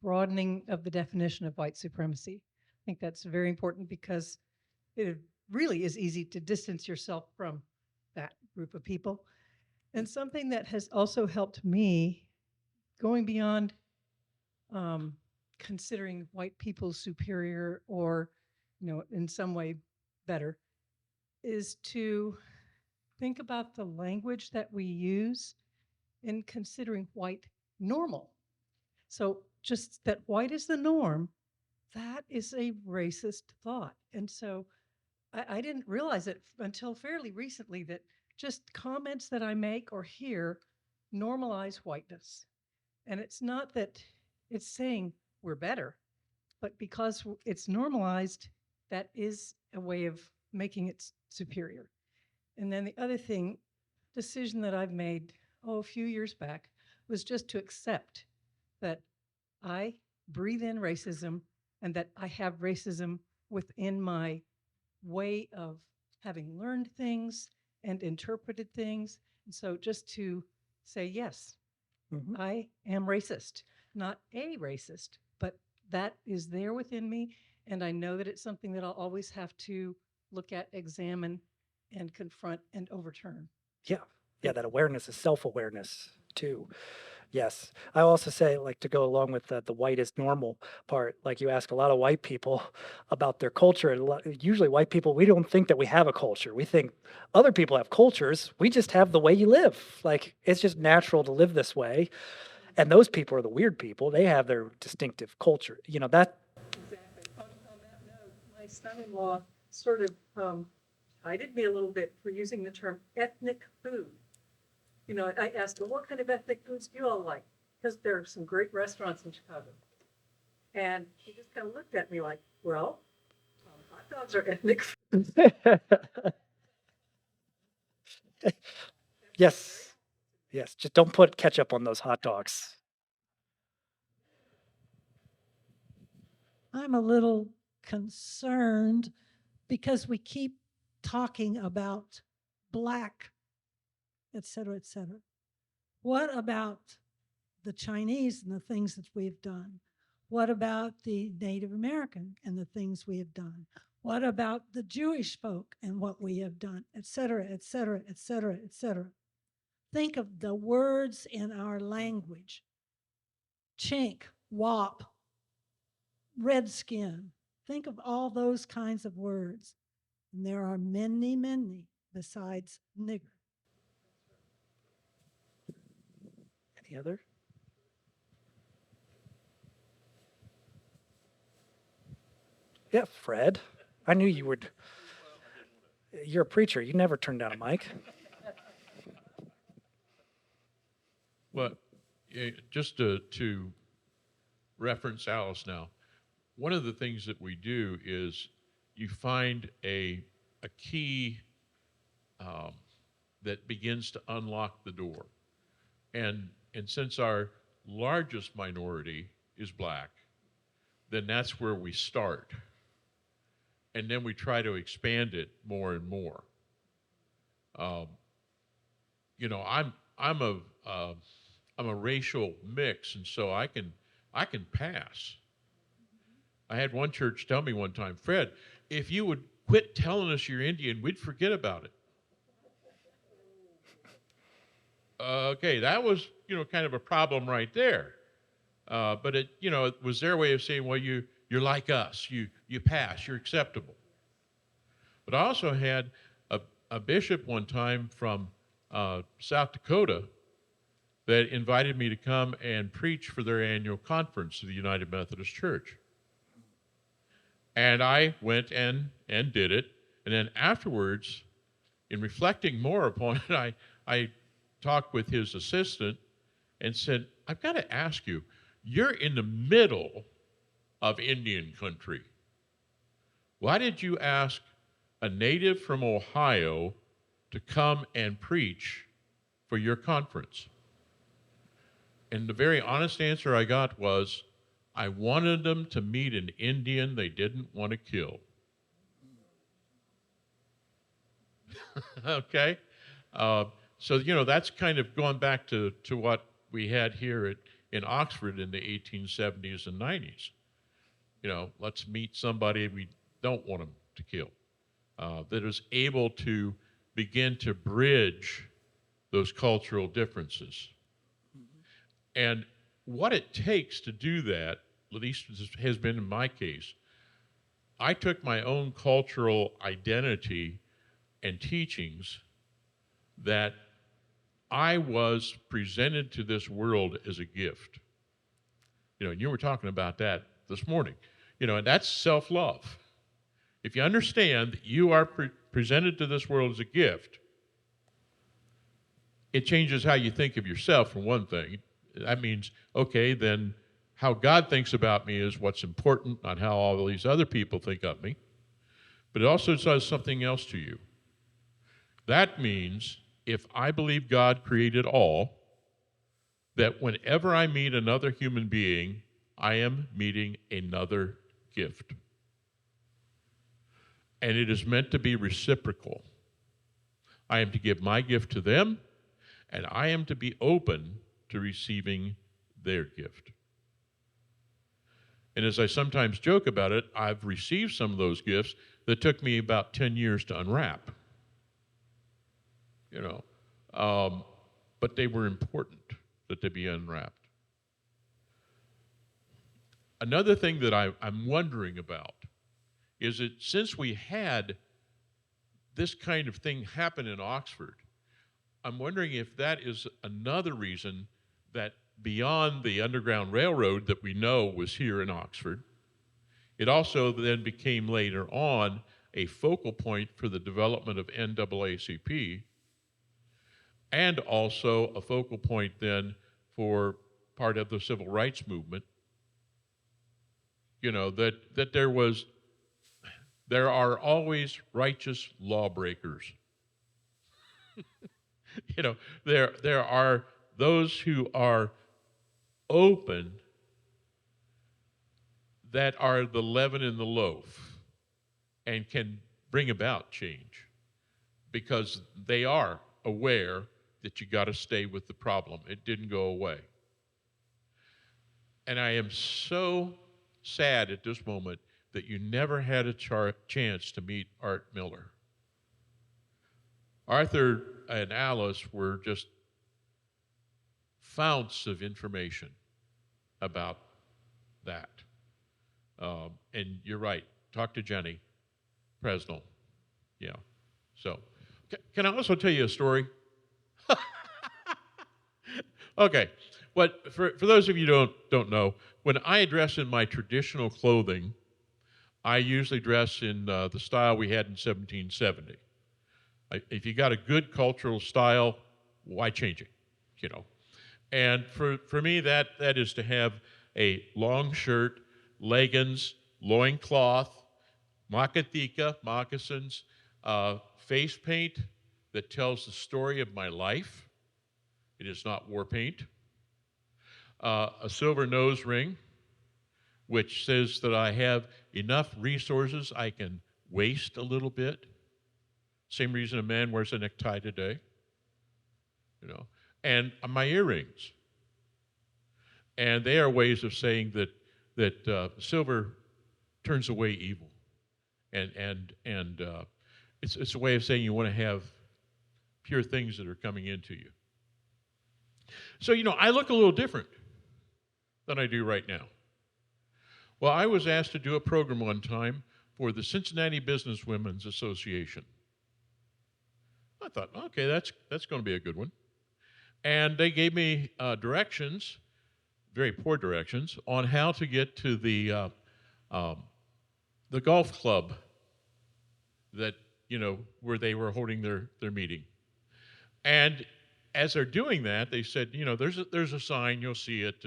broadening of the definition of white supremacy. I think that's very important because it really is easy to distance yourself from that group of people. And something that has also helped me going beyond considering white people superior or, in some way better, is to think about the language that we use in considering white normal. So just that white is the norm, that is a racist thought. And so I didn't realize it until fairly recently that just comments that I make or hear normalize whiteness. And it's not that it's saying we're better, but because it's normalized, that is a way of making it superior. And then the other thing decision that I've made, a few years back, was just to accept that I breathe in racism and that I have racism within my way of having learned things and interpreted things. And so just to say, yes, Mhm. I am racist, not a racist, but that is there within me. And I know that it's something that I'll always have to look at, examine, and confront and overturn. Yeah. Yeah, that awareness is self-awareness too. Yes. I also say, like, to go along with the white is normal part, like you ask a lot of white people about their culture. And usually, white people, we don't think that we have a culture. We think other people have cultures. We just have the way you live. Like, it's just natural to live this way. And those people are the weird people. They have their distinctive culture. That. Exactly. On that note, my son-in-law sort of chided me a little bit for using the term ethnic food. I asked him, what kind of ethnic foods do you all like? Because there are some great restaurants in Chicago. And he just kind of looked at me like, well, hot dogs are ethnic food. Yes. Yes. Just don't put ketchup on those hot dogs. I'm a little concerned because we keep talking about black, et cetera, et cetera. What about the Chinese and the things that we've done? What about the Native American and the things we have done? What about the Jewish folk and what we have done, et cetera, et cetera, et cetera, et cetera? Think of the words in our language. Chink, wop, redskin. Think of all those kinds of words. And there are many, many besides nigger. Any other? Yeah, Fred. I knew you would. You're a preacher. You never turn down a mic. Well, just to reference Alice now, one of the things that we do is you find a key that begins to unlock the door. And since our largest minority is black, then that's where we start. And then we try to expand it more and more. I'm a racial mix, and so I can pass. I had one church tell me one time, Fred, if you would quit telling us you're Indian, we'd forget about it. Okay, that was kind of a problem right there. But it was their way of saying, well, you're like us, you pass, you're acceptable. But I also had a bishop one time from South Dakota that invited me to come and preach for their annual conference to the United Methodist Church. And I went and did it. And then afterwards, in reflecting more upon it, I talked with his assistant and said, I've got to ask you, you're in the middle of Indian country. Why did you ask a native from Ohio to come and preach for your conference? And the very honest answer I got was, I wanted them to meet an Indian they didn't want to kill. Okay? So, that's kind of going back to what we had here in Oxford in the 1870s and 90s. Let's meet somebody we don't want them to kill, that is able to begin to bridge those cultural differences. And what it takes to do that, at least has been in my case, I took my own cultural identity and teachings that I was presented to this world as a gift. And you were talking about that this morning. And that's self-love. If you understand that you are presented to this world as a gift, it changes how you think of yourself, for one thing. That means, okay, then how God thinks about me is what's important, not how all these other people think of me. But it also does something else to you. That means if I believe God created all, that whenever I meet another human being, I am meeting another gift. And it is meant to be reciprocal. I am to give my gift to them, and I am to be open to receiving their gift. And as I sometimes joke about it, I've received some of those gifts that took me about 10 years to unwrap. You know, but they were important that they be unwrapped. Another thing that I'm wondering about is that since we had this kind of thing happen in Oxford, I'm wondering if that is another reason that beyond the Underground Railroad that we know was here in Oxford, it also then became later on a focal point for the development of NAACP, and also a focal point then for part of the civil rights movement. You know, that there are always righteous lawbreakers. You know, there are those who are open that are the leaven in the loaf and can bring about change because they are aware that you got to stay with the problem. It didn't go away. And I am so sad at this moment that you never had a chance to meet Art Miller. Arthur and Alice were just founts of information about that. And you're right. Talk to Jenny Presnell. Yeah. So, can I also tell you a story? Okay. What for those of you who don't know, when I dress in my traditional clothing, I usually dress in the style we had in 1770. If you got a good cultural style, why change it? You know. And for me, that is to have a long shirt, leggings, loincloth, makatika, moccasins, face paint that tells the story of my life. It is not war paint. A silver nose ring, which says that I have enough resources I can waste a little bit. Same reason a man wears a necktie today. You know, and my earrings. And they are ways of saying that silver turns away evil, and it's a way of saying you want to have pure things that are coming into you. So I look a little different than I do right now. Well, I was asked to do a program one time for the Cincinnati Business Women's Association. I thought, okay, that's going to be a good one. And they gave me directions, very poor directions, on how to get to the golf club that where they were holding their meeting. And as they're doing that, they said, there's a sign, you'll see it,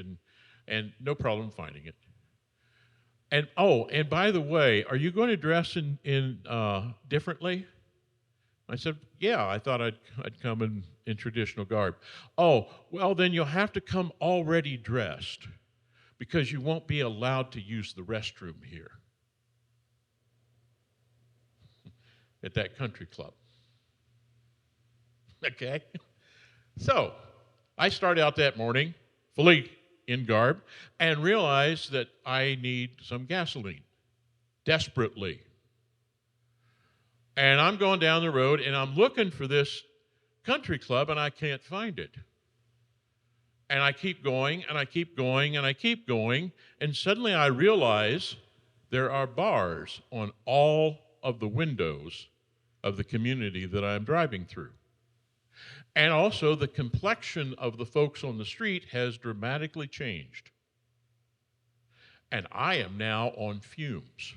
and no problem finding it. And by the way, are you going to dress in differently? I said, yeah, I thought I'd come in traditional garb. Oh, well, then you'll have to come already dressed because you won't be allowed to use the restroom here at that country club. Okay? So I start out that morning fully in garb and realize that I need some gasoline desperately. And I'm going down the road, and I'm looking for this country club, and I can't find it. And I keep going, and I keep going, and I keep going, and suddenly I realize there are bars on all of the windows of the community that I'm driving through. And also, the complexion of the folks on the street has dramatically changed. And I am now on fumes.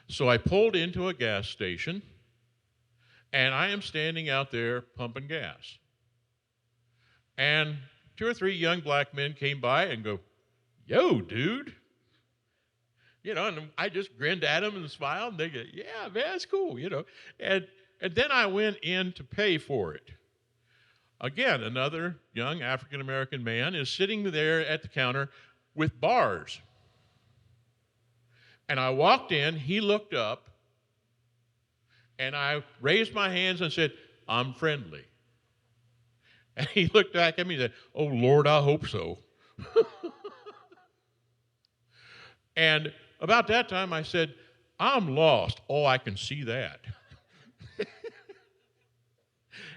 So I pulled into a gas station, and I am standing out there pumping gas. And 2 or 3 young black men came by and go, "Yo, dude." And I just grinned at them and smiled, and they go, "Yeah, man, it's cool," And and then I went in to pay for it. Again, another young African American man is sitting there at the counter with bars. And I walked in, he looked up, and I raised my hands and said, "I'm friendly." And he looked back at me and said, "Oh, Lord, I hope so." And about that time, I said, "I'm lost." "Oh, I can see that."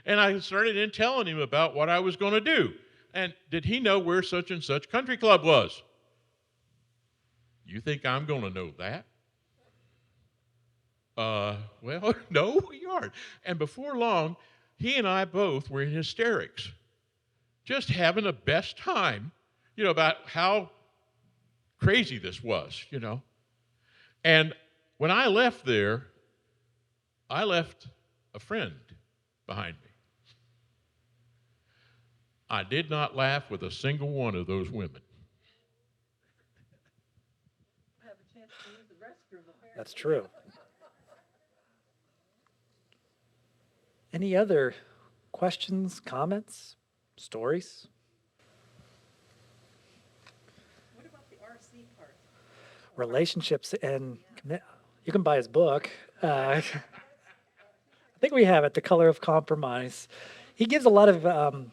And I started in telling him about what I was going to do. And did he know where such and such country club was? You think I'm going to know that? Well, no, you aren't. And before long, he and I both were in hysterics, just having the best time, about how crazy this was. And when I left there, I left a friend behind me. I did not laugh with a single one of those women. That's true. Any other questions, comments, stories? What about the RC part? Relationships and you can buy his book. I think we have it, The Color of Compromise. He gives a lot of,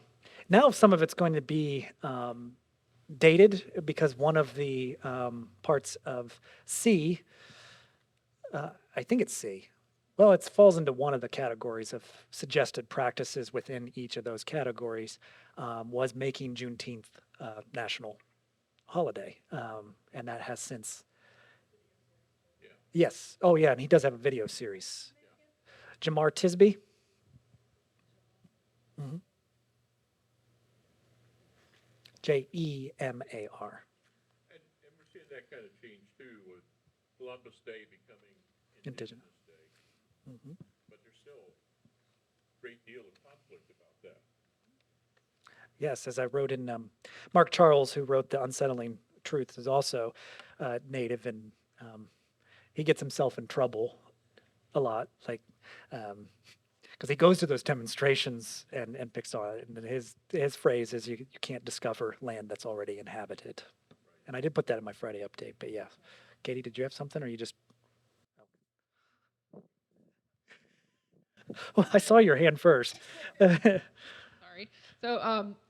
now some of it's going to be dated because one of the parts of C, I think it's C. Well, it falls into one of the categories of suggested practices within each of those categories, was making Juneteenth national holiday. And that has since, yes. Oh, yeah, and he does have a video series. Jamar Tisby. Mhm. Jemar. And we're seeing that kind of change too, with Columbus Day becoming Indigenous. Day. Mhm. But there's still a great deal of conflict about that. Yes, as I wrote in, Mark Charles, who wrote The Unsettling Truth, is also Native, and he gets himself in trouble a lot, like, because he goes to those demonstrations and picks on it. And his phrase is, you can't discover land that's already inhabited. And I did put that in my Friday update, but yeah. Katie, did you have something, or you just? Well, I saw your hand first. Sorry. So,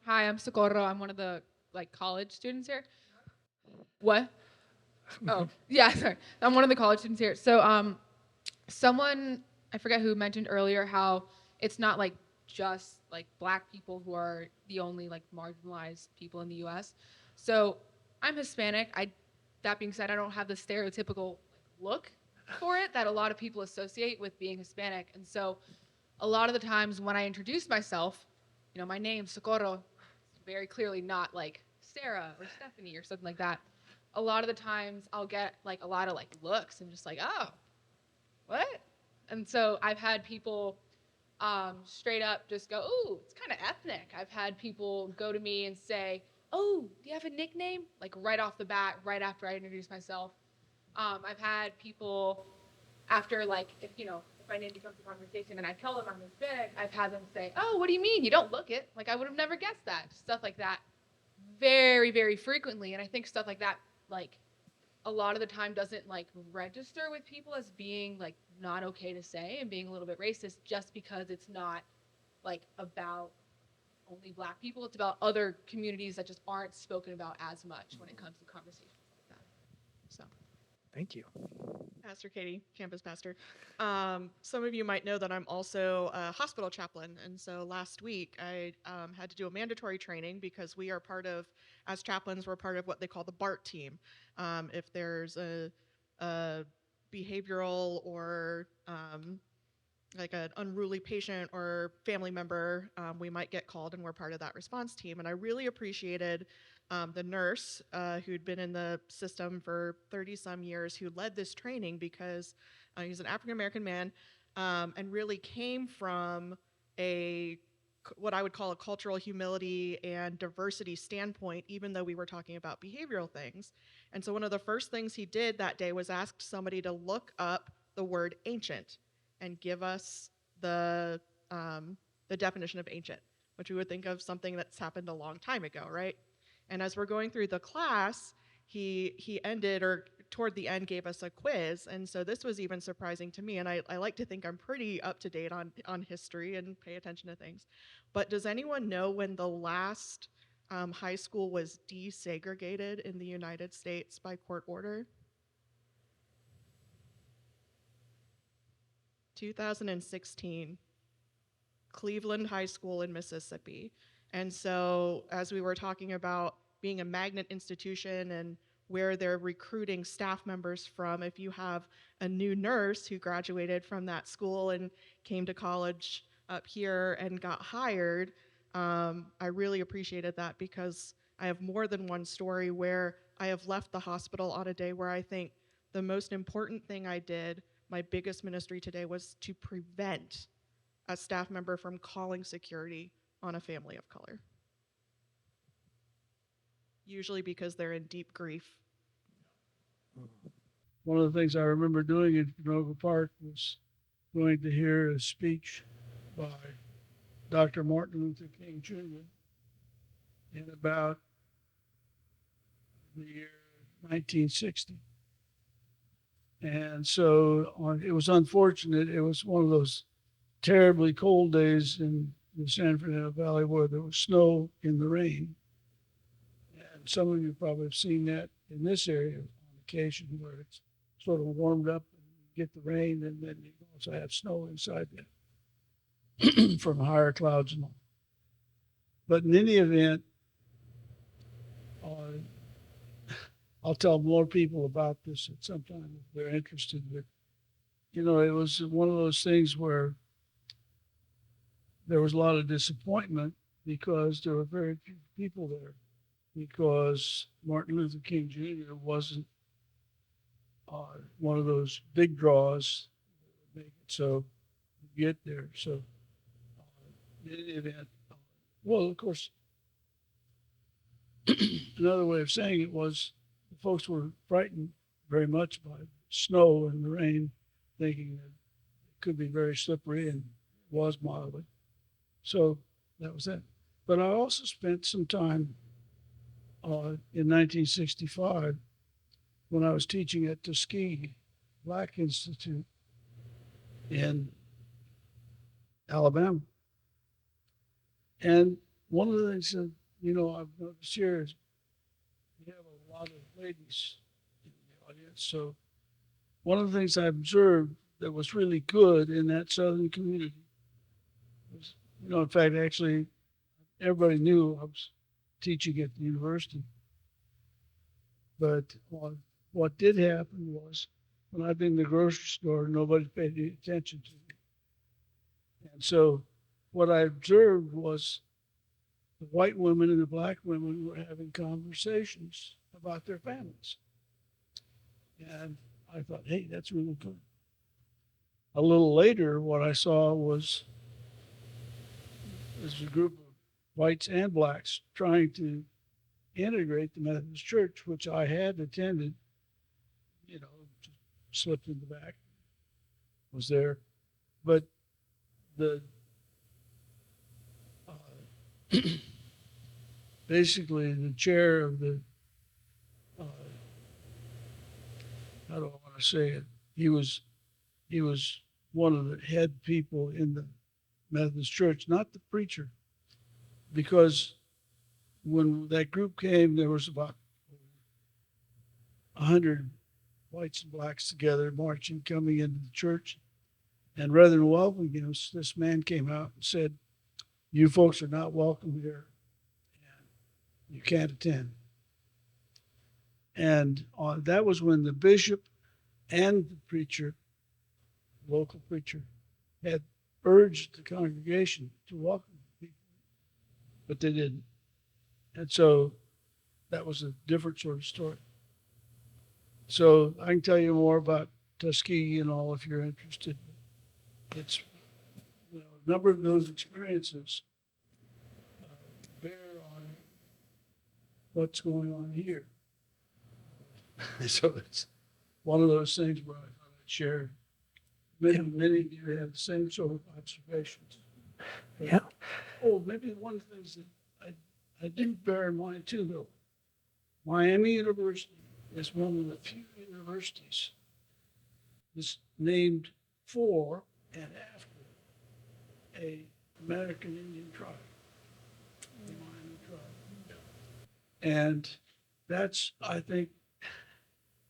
hi, I'm Socorro. I'm one of the college students here. What? Oh, yeah, sorry. I'm one of the college students here. So, someone, I forget who mentioned earlier how it's not just black people who are the only marginalized people in the U.S. So, I'm Hispanic. That being said, I don't have the stereotypical look for it that a lot of people associate with being Hispanic, and so a lot of the times when I introduce myself, my name, Socorro, very clearly not Sarah or Stephanie or something like that. A lot of the times I'll get a lot of looks and just oh, what? And so I've had people straight up just go, "Ooh, it's kind of ethnic." I've had people go to me and say, "Oh, do you have a nickname?" Right off the bat, right after I introduce myself. I've had people after if my name becomes a conversation and I tell them I'm Hispanic, I've had them say, "Oh, what do you mean? You don't look it." I would have never guessed that. Stuff like that, very, very frequently. And I think stuff like that, a lot of the time doesn't register with people as being not okay to say and being a little bit racist, just because it's not about only black people. It's about other communities that just aren't spoken about as much when it comes to conversations like that. So. Thank you. Pastor Katie, campus pastor. Some of you might know that I'm also a hospital chaplain. And so last week I had to do a mandatory training because we are as chaplains, we're part of what they call the BART team. If there's a behavioral or an unruly patient or family member, we might get called, and we're part of that response team. And I really appreciated the nurse who'd been in the system for 30 some years, who led this training, because he's an African American man and really came from what I would call a cultural humility and diversity standpoint, even though we were talking about behavioral things. And so one of the first things he did that day was ask somebody to look up the word ancient and give us the definition of ancient, which we would think of something that's happened a long time ago, right? And as we're going through the class, he ended, or toward the end, gave us a quiz. And so this was even surprising to me. And I like to think I'm pretty up to date on history and pay attention to things. But does anyone know when the last high school was desegregated in the United States by court order? 2016. Cleveland High School in Mississippi. And so, as we were talking about being a magnet institution and where they're recruiting staff members from, if you have a new nurse who graduated from that school and came to college up here and got hired, I really appreciated that, because I have more than one story where I have left the hospital on a day where I think the most important thing I did, my biggest ministry today, was to prevent a staff member from calling security on a family of color. Usually because they're in deep grief. One of the things I remember doing in Canoga Park was going to hear a speech by Dr. Martin Luther King Jr. in about the year 1960. And so it was unfortunate. It was one of those terribly cold days in the San Fernando Valley where there was snow in the rain. And some of you probably have seen that in this area on occasion, where it's sort of warmed up and you get the rain, and then you also have snow inside that from higher clouds and all. But in any event, I'll tell more people about this at some time if they're interested. But, it was one of those things where there was a lot of disappointment because there were very few people there, because Martin Luther King Jr. wasn't one of those big draws that make it so you get there. So in any event, well, of course, another way of saying it was the folks were frightened very much by snow and the rain, thinking that it could be very slippery, and it was mildly. So that was that. But I also spent some time in 1965 when I was teaching at Tuskegee Black Institute in Alabama. And one of the things that, I've noticed here is we have a lot of ladies in the audience. So one of the things I observed that was really good in that Southern community was, in fact, actually, everybody knew I was teaching at the university. But what did happen was, when I'd been in the grocery store, nobody paid any attention to me. And so what I observed was the white women and the black women were having conversations about their families. And I thought, hey, that's really good. A little later, what I saw was a group of whites and blacks trying to integrate the Methodist Church, which I had attended, slipped in the back, was there. But the basically the chair of the, how do I want to say it? He was one of the head people in the Methodist Church, not the preacher, because when that group came, there was about 100 whites and blacks together marching, coming into the church. And rather than welcoming us, this man came out and said, "You folks are not welcome here, and you can't attend." And that was when the bishop and the preacher, local preacher, had urged the congregation to welcome people, but they didn't. And so that was a different sort of story. So I can tell you more about Tuskegee and all if you're interested. It's a number of those experiences bear on what's going on here. So it's one of those things where I thought I'd share Many of you have the same sort of observations. But, Yeah. oh, maybe one of the things that I do bear in mind too, though. Miami University is one of the few universities that's named for and after a American Indian tribe, the Miami tribe. And that's, I think,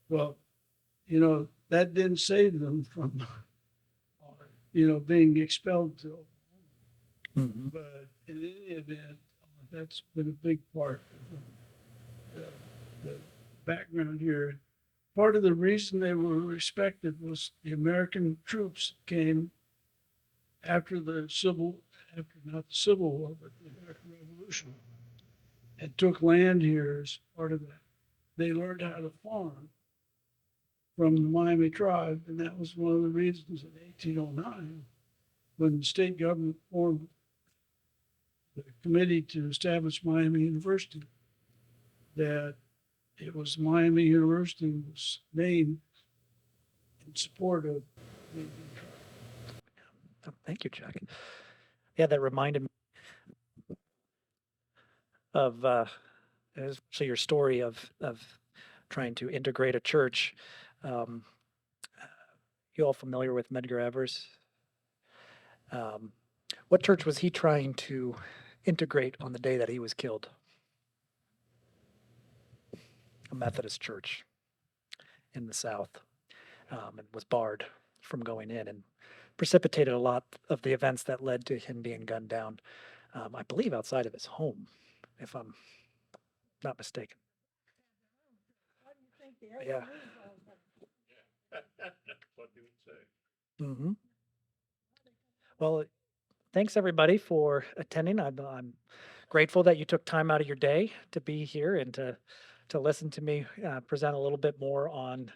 well, that didn't save them from, being expelled to Mhm. But in any event, that's been a big part of the background here. Part of the reason they were respected was the American troops came after not the Civil War, but the American Revolution, and took land here as part of that. They learned how to farm from the Miami tribe, and that was one of the reasons in 1809, when the state government formed the committee to establish Miami University, that it was Miami University was named in support of the Indian tribe. Oh, thank you, Chuck. Yeah, that reminded me of especially your story of trying to integrate a church. Um, you all familiar with Medgar Evers? Um, what church was he trying to integrate on the day that he was killed? A Methodist church in the South, and was barred from going in and precipitated a lot of the events that led to him being gunned down, I believe outside of his home, if I'm not mistaken. Yeah. What do we say? hmm Well, thanks everybody for attending. I'm grateful that you took time out of your day to be here and to listen to me present a little bit more on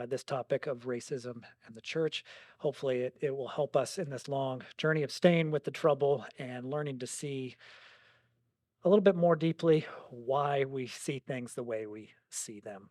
this topic of racism and the church. Hopefully, it will help us in this long journey of staying with the trouble and learning to see a little bit more deeply why we see things the way we see them.